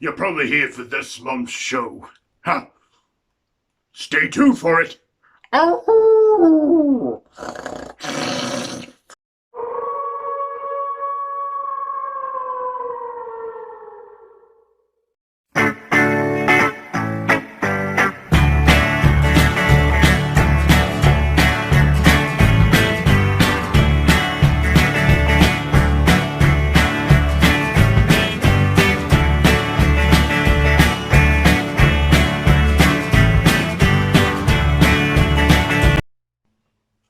You're probably here for this month's show. Huh? Stay tuned for it. Oh!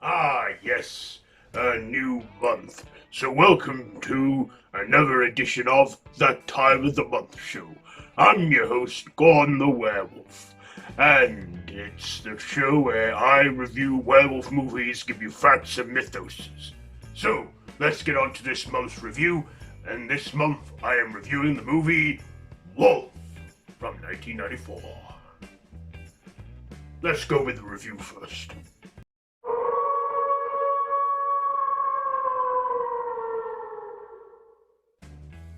Ah, yes, a new month. So welcome to another edition of That Time of the Month show. I'm your host, Gordon the Werewolf. And it's the show where I review werewolf movies, give you facts and mythoses. So, let's get on to this month's review. And this month I am reviewing the movie Wolf from 1994. Let's go with the review first.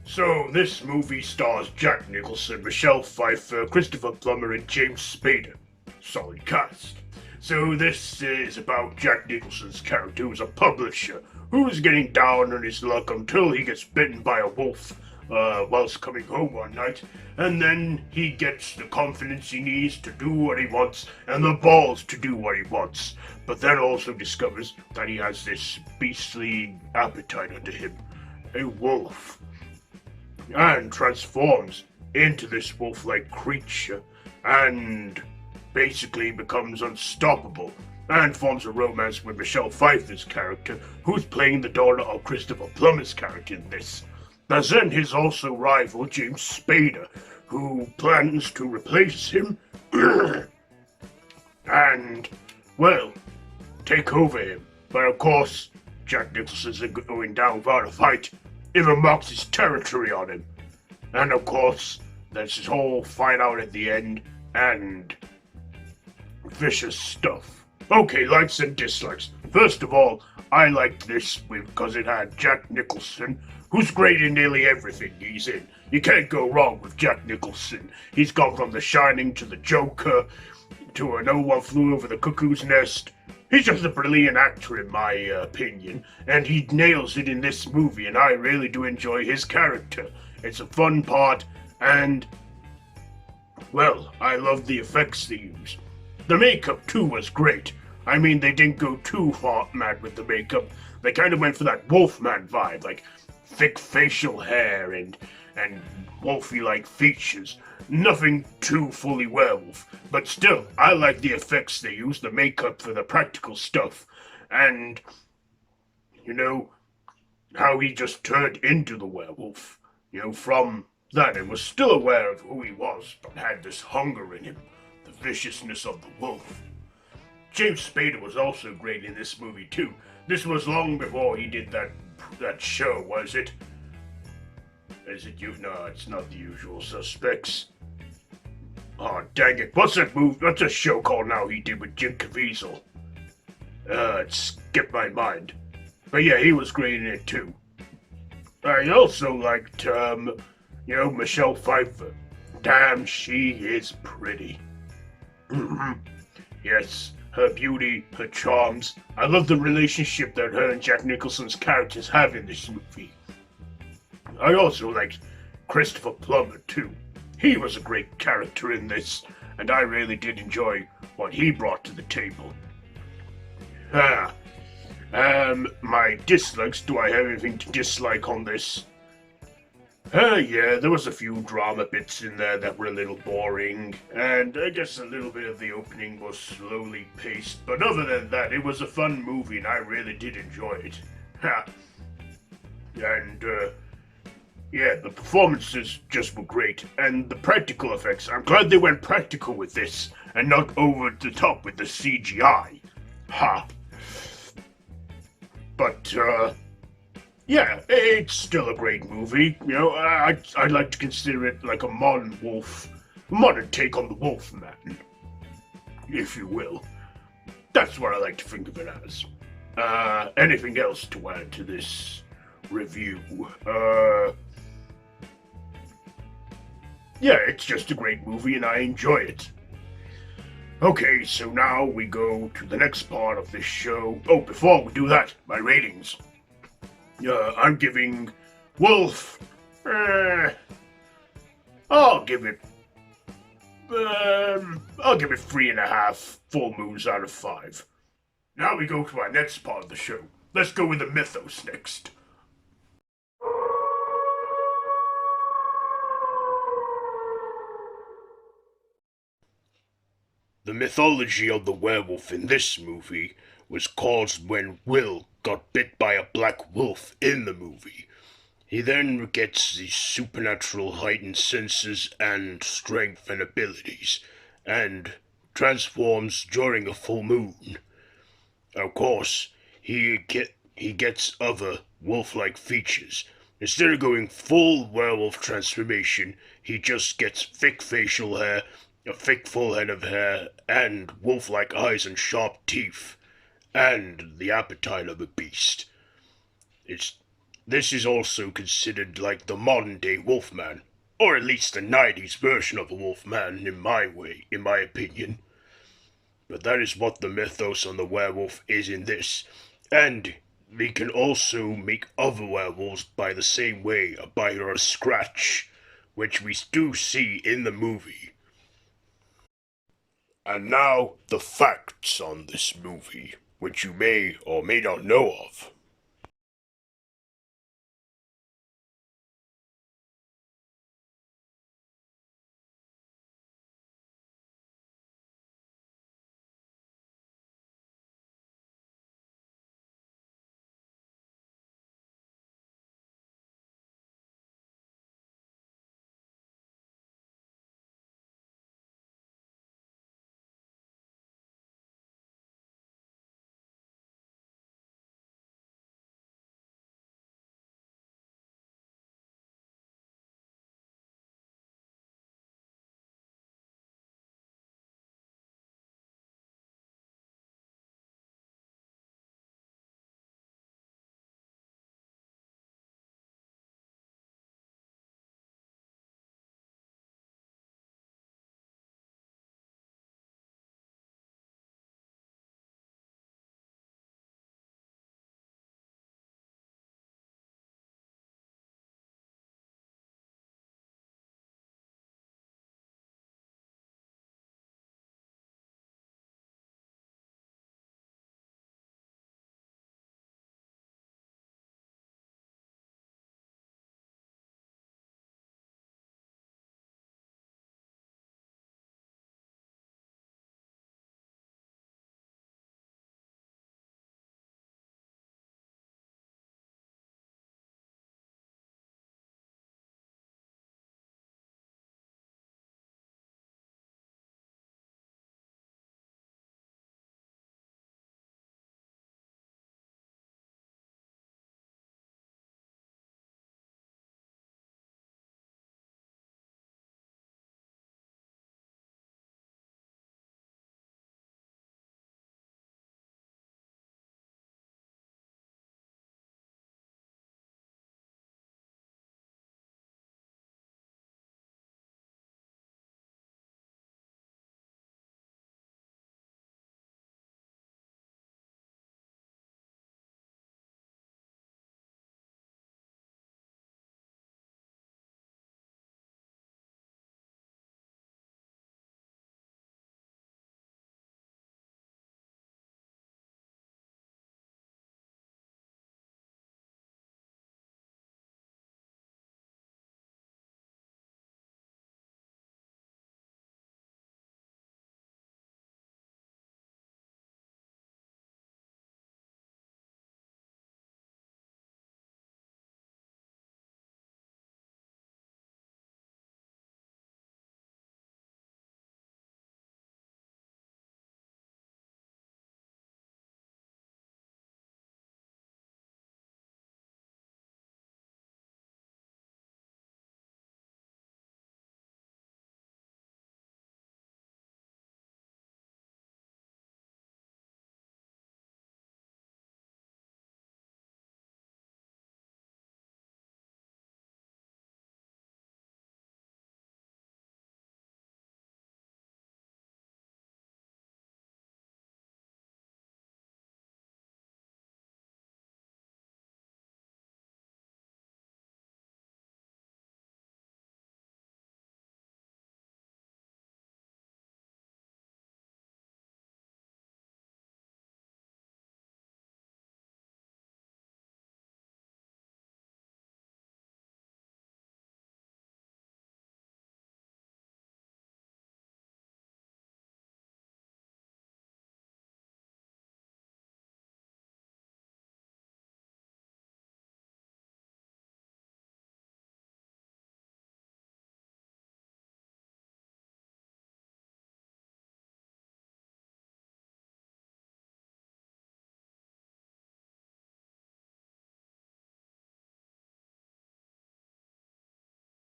So, this movie stars Jack Nicholson, Michelle Pfiffer, Christopher Plummer, and James Spader. Solid cast. So, this is about Jack Nicholson's character, who's a publisher, who's getting down on his luck until he gets bitten by a wolf whilst coming home one night, and then he gets the confidence he needs to do what he wants, and the balls to do what he wants, but then also discovers that he has this beastly appetite under him, a wolf, and transforms into this wolf-like creature and basically becomes unstoppable and forms a romance with Michelle Pfeiffer's character, who's playing the daughter of Christopher Plummer's character in this. There's then his also rival James Spader, who plans to replace him and, well, take over him. But of course, Jack Nicholson's going down without a fight. Even marks his territory on him. And of course, there's this whole fight out at the end, and vicious stuff. Okay, likes and dislikes. First of all, I liked this because it had Jack Nicholson, who's great in nearly everything he's in. You can't go wrong with Jack Nicholson. He's gone from The Shining to The Joker to No One Flew Over the Cuckoo's Nest. He's just a brilliant actor, in my opinion, and he nails it in this movie, and I really do enjoy his character. It's a fun part, and, well, I love the effects they use. The makeup, too, was great. I mean, they didn't go too far mad with the makeup. They kind of went for that Wolfman vibe, like thick facial hair and wolfy-like features. Nothing too fully werewolf, but still, I like the effects they use, the makeup for the practical stuff, and, how he just turned into the werewolf, from that and was still aware of who he was, but had this hunger in him, the viciousness of the wolf. James Spader was also great in this movie too. This was long before he did that show, was it? Is it you? No, it's not The Usual Suspects. Oh, dang it. What's that movie? What's a show called now he did with Jim Caviezel? It skipped my mind. But yeah, he was great in it too. I also liked, Michelle Pfeiffer. Damn, she is pretty. Yes, her beauty, her charms. I love the relationship that her and Jack Nicholson's characters have in this movie. I also liked Christopher Plummer too. He was a great character in this, and I really did enjoy what he brought to the table. My dislikes, do I have anything to dislike on this? Yeah, there was a few drama bits in there that were a little boring, and I guess a little bit of the opening was slowly paced, but other than that, it was a fun movie and I really did enjoy it. Ha! And, yeah, the performances just were great, and the practical effects, I'm glad they went practical with this, and not over the top with the CGI. Ha! But, yeah, it's still a great movie. I'd like to consider it like a modern take on the Wolfman, if you will. That's what I like to think of it as. Anything else to add to this review? Yeah, it's just a great movie and I enjoy it. Okay, so now we go to the next part of this show. Oh, before we do that, my ratings. I'm giving Wolf. Uh, I'll give it. I'll give it 3.5 full moons out of 5. Now we go to our next part of the show. Let's go with the mythos next. The mythology of the werewolf in this movie was caused when Will got bit by a black wolf in the movie. He then gets these supernatural heightened senses and strength and abilities, and transforms during a full moon. Of course, he gets other wolf-like features. Instead of going full werewolf transformation, he just gets thick facial hair, a thick full head of hair, and wolf-like eyes and sharp teeth, and the appetite of a beast. It's this is also considered like the modern day Wolfman, or at least the 90s version of a Wolfman in my opinion. But that is what the mythos on the werewolf is in this. And we can also make other werewolves by the same way, a bite or a scratch, which we do see in the movie. And now, the facts on this movie, which you may or may not know of.